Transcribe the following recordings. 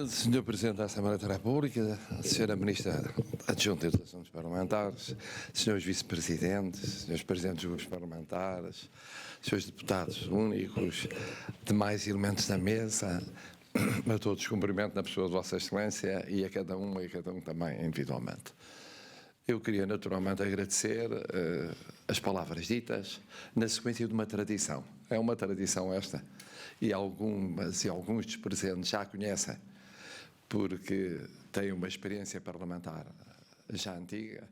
Senhor Presidente da Assembleia da República, Senhora Ministra Adjunta dos Assuntos Parlamentares, Senhores Vice-Presidentes, Senhores Presidentes dos Grupos Parlamentares, Senhores Deputados únicos, demais elementos da mesa, a todos cumprimento na pessoa de Vossa Excelência e a cada um também individualmente. Eu queria naturalmente agradecer as palavras ditas na sequência de uma tradição. É uma tradição esta e alguns dos presentes já a conhecem, porque têm uma experiência parlamentar já antiga.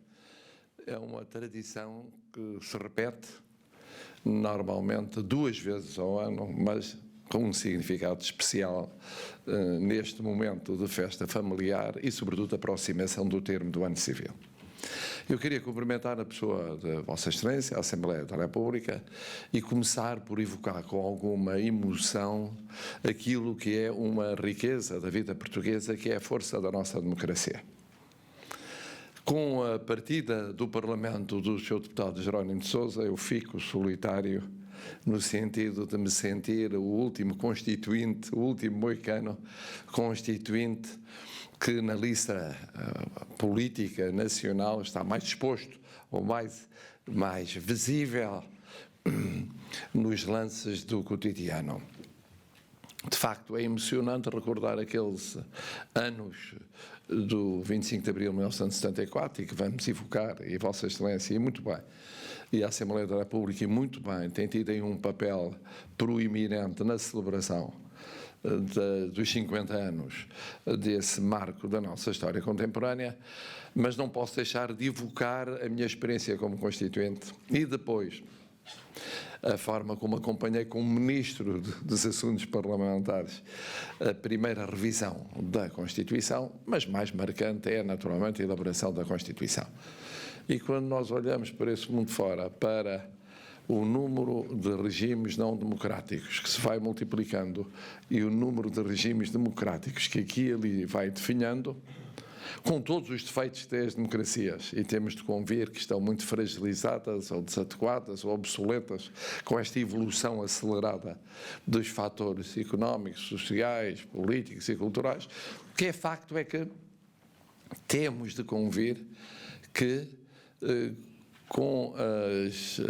É uma tradição que se repete normalmente 2 vezes ao ano, mas com um significado especial neste momento de festa familiar e, sobretudo, aproximação do termo do ano civil. Eu queria cumprimentar a pessoa de Vossa Excelência, a Assembleia da República, e começar por evocar com alguma emoção aquilo que é uma riqueza da vida portuguesa, que é a força da nossa democracia. Com a partida do Parlamento do Sr. Deputado Jerónimo de Sousa, eu fico solitário no sentido de me sentir o último constituinte, o último moicano constituinte que na lista política nacional está mais disposto ou mais visível nos lances do cotidiano. De facto, é emocionante recordar aqueles anos do 25 de abril de 1974 e que vamos evocar, e Vossa Excelência, e muito bem, e a Assembleia da República, e muito bem, tem tido aí um papel proeminente na celebração dos 50 anos desse marco da nossa história contemporânea, mas não posso deixar de evocar a minha experiência como Constituinte e depois a forma como acompanhei como Ministro dos Assuntos Parlamentares a primeira revisão da Constituição, mas mais marcante é naturalmente a elaboração da Constituição. E quando nós olhamos para esse mundo fora, para o número de regimes não democráticos que se vai multiplicando e o número de regimes democráticos que aqui e ali vai definhando, com todos os defeitos que têm as democracias, e temos de convir que estão muito fragilizadas ou desadequadas ou obsoletas com esta evolução acelerada dos fatores económicos, sociais, políticos e culturais, o que é facto é que temos de convir que com as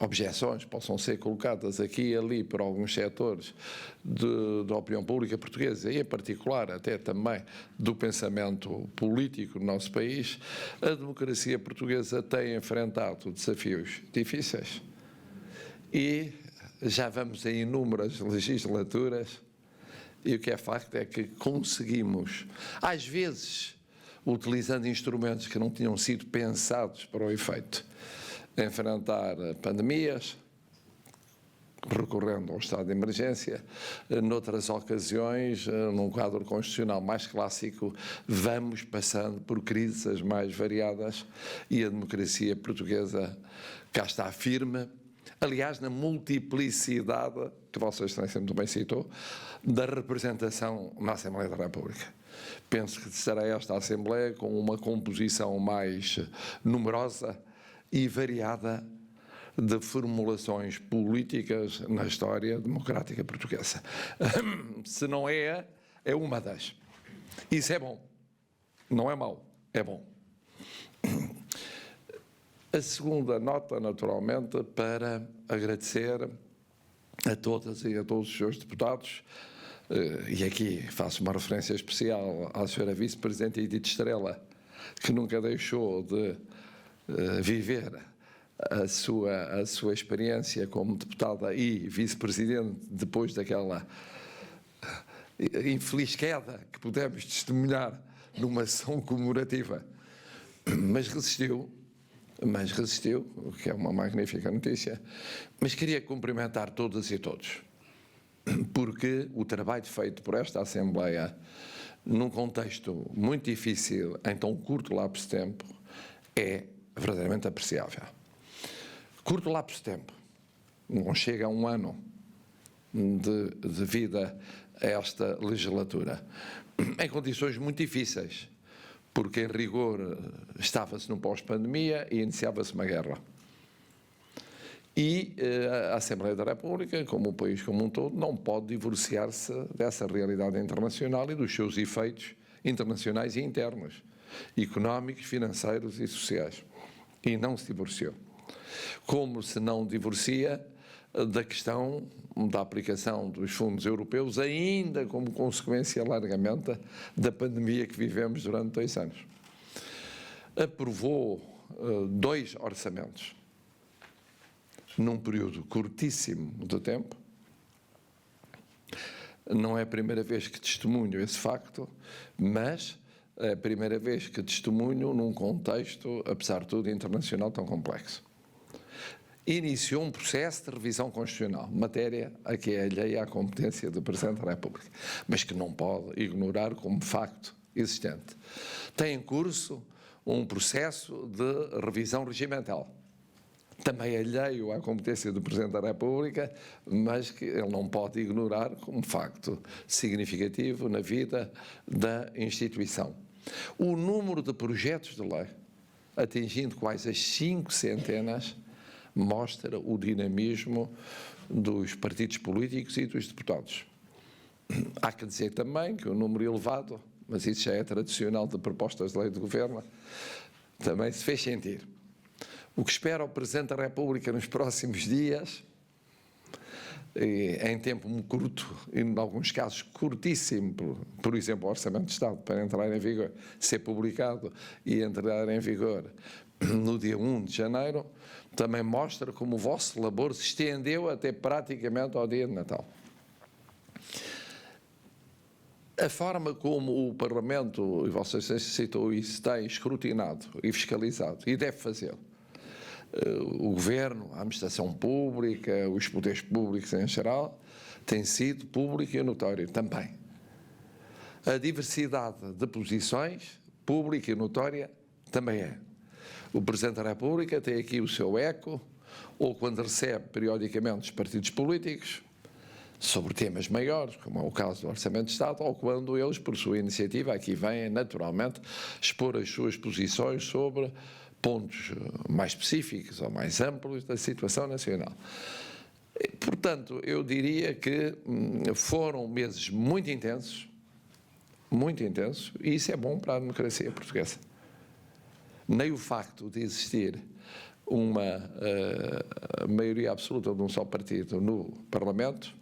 objeções que possam ser colocadas aqui e ali por alguns setores da opinião pública portuguesa e em particular até também do pensamento político do nosso país, a democracia portuguesa tem enfrentado desafios difíceis e já vamos em inúmeras legislaturas e o que é facto é que conseguimos, às vezes, utilizando instrumentos que não tinham sido pensados para o efeito, enfrentar pandemias, recorrendo ao estado de emergência. Noutras ocasiões, num quadro constitucional mais clássico, vamos passando por crises as mais variadas e a democracia portuguesa cá está firme. Aliás, na multiplicidade, que Vossa Excelência muito bem citou, da representação na Assembleia da República. Penso que será esta a Assembleia com uma composição mais numerosa e variada de formulações políticas na história democrática portuguesa. Se não é uma das. Isso é bom. Não é mau, é bom. A segunda nota, naturalmente, para agradecer a todas e a todos os senhores deputados, e aqui faço uma referência especial à senhora Vice-Presidente Edith Estrela, que nunca deixou de viver a sua experiência como deputada e Vice-Presidente depois daquela infeliz queda que pudemos testemunhar numa sessão comemorativa, mas resistiu, o que é uma magnífica notícia. Mas queria cumprimentar todas e todos, porque o trabalho feito por esta Assembleia, num contexto muito difícil, em tão curto lapso de tempo, é verdadeiramente apreciável. Curto lapso de tempo, não chega a 1 ano de vida a esta legislatura, em condições muito difíceis, porque em rigor estava-se no pós-pandemia e iniciava-se uma guerra. E a Assembleia da República, como o país como um todo, não pode divorciar-se dessa realidade internacional e dos seus efeitos internacionais e internos, económicos, financeiros e sociais. E não se divorciou. Como se não divorcia da questão da aplicação dos fundos europeus, ainda como consequência largamente da pandemia que vivemos durante 2 anos. Aprovou 2 orçamentos num período curtíssimo de tempo. Não é a primeira vez que testemunho esse facto, mas é a primeira vez que testemunho num contexto, apesar de tudo, internacional tão complexo. Iniciou um processo de revisão constitucional, matéria a que é alheia à competência do Presidente da República, mas que não pode ignorar como facto existente. Tem em curso um processo de revisão regimental, também alheio à competência do Presidente da República, mas que ele não pode ignorar como facto significativo na vida da instituição. O número de projetos de lei, atingindo quase as 5 centenas, mostra o dinamismo dos partidos políticos e dos deputados. Há que dizer também que o número elevado, mas isso já é tradicional de propostas de lei do Governo, também se fez sentir. O que espera o Presidente da República nos próximos dias, em tempo curto, e em alguns casos curtíssimo, por exemplo, o Orçamento de Estado para entrar em vigor, ser publicado e entrar em vigor no dia 1 de janeiro, também mostra como o vosso labor se estendeu até praticamente ao dia de Natal. A forma como o Parlamento, e Vossa Excelência citou isso, tem escrutinado e fiscalizado, e deve fazê-lo, o Governo, a administração pública, os poderes públicos em geral, tem sido público e notório também. A diversidade de posições, pública e notória, também é. O Presidente da República tem aqui o seu eco, ou quando recebe periodicamente os partidos políticos, sobre temas maiores, como é o caso do Orçamento de Estado, ou quando eles, por sua iniciativa, aqui vêm naturalmente expor as suas posições sobre pontos mais específicos ou mais amplos da situação nacional. Portanto, eu diria que foram meses muito intensos, e isso é bom para a democracia portuguesa. Nem o facto de existir uma maioria absoluta de um só partido no Parlamento,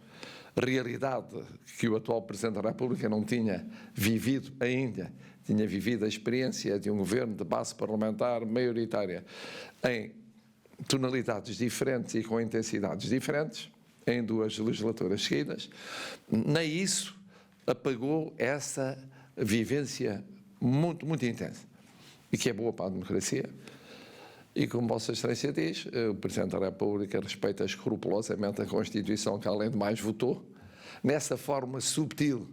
realidade que o atual Presidente da República não tinha vivido ainda, tinha vivido a experiência de um governo de base parlamentar maioritária em tonalidades diferentes e com intensidades diferentes, em 2 legislaturas seguidas, nem isso apagou essa vivência muito, muito intensa, e que é boa para a democracia. E como Vossa Excelência diz, o Presidente da República respeita escrupulosamente a Constituição, que além de mais votou, nessa forma subtil,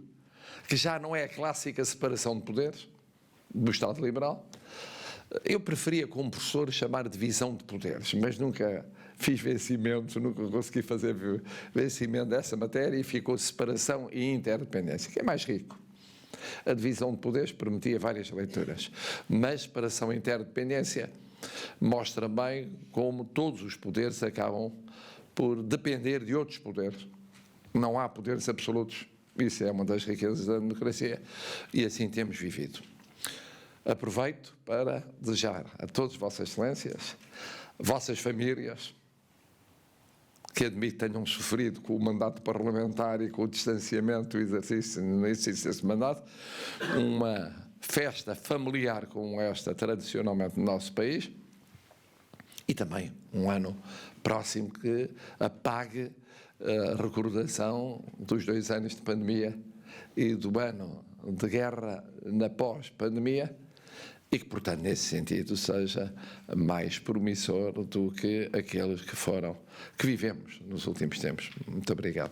que já não é a clássica separação de poderes do Estado Liberal. Eu preferia, como professor, chamar de divisão de poderes, mas nunca fiz vencimento, nunca consegui fazer vencimento dessa matéria, e ficou separação e interdependência, que é mais rico. A divisão de poderes permitia várias leituras, mas separação e interdependência mostra bem como todos os poderes acabam por depender de outros poderes. Não há poderes absolutos. Isso é uma das riquezas da democracia, e assim temos vivido. Aproveito para desejar a todos Vossas Excelências, vossas famílias, que admito tenham sofrido com o mandato parlamentar e com o distanciamento no exercício desse mandato, uma festa familiar como esta, tradicionalmente no nosso país, e também um ano próximo que apague a recordação dos 2 anos de pandemia e do ano de guerra na pós-pandemia, e que, portanto, nesse sentido, seja mais promissor do que aqueles que vivemos nos últimos tempos. Muito obrigado.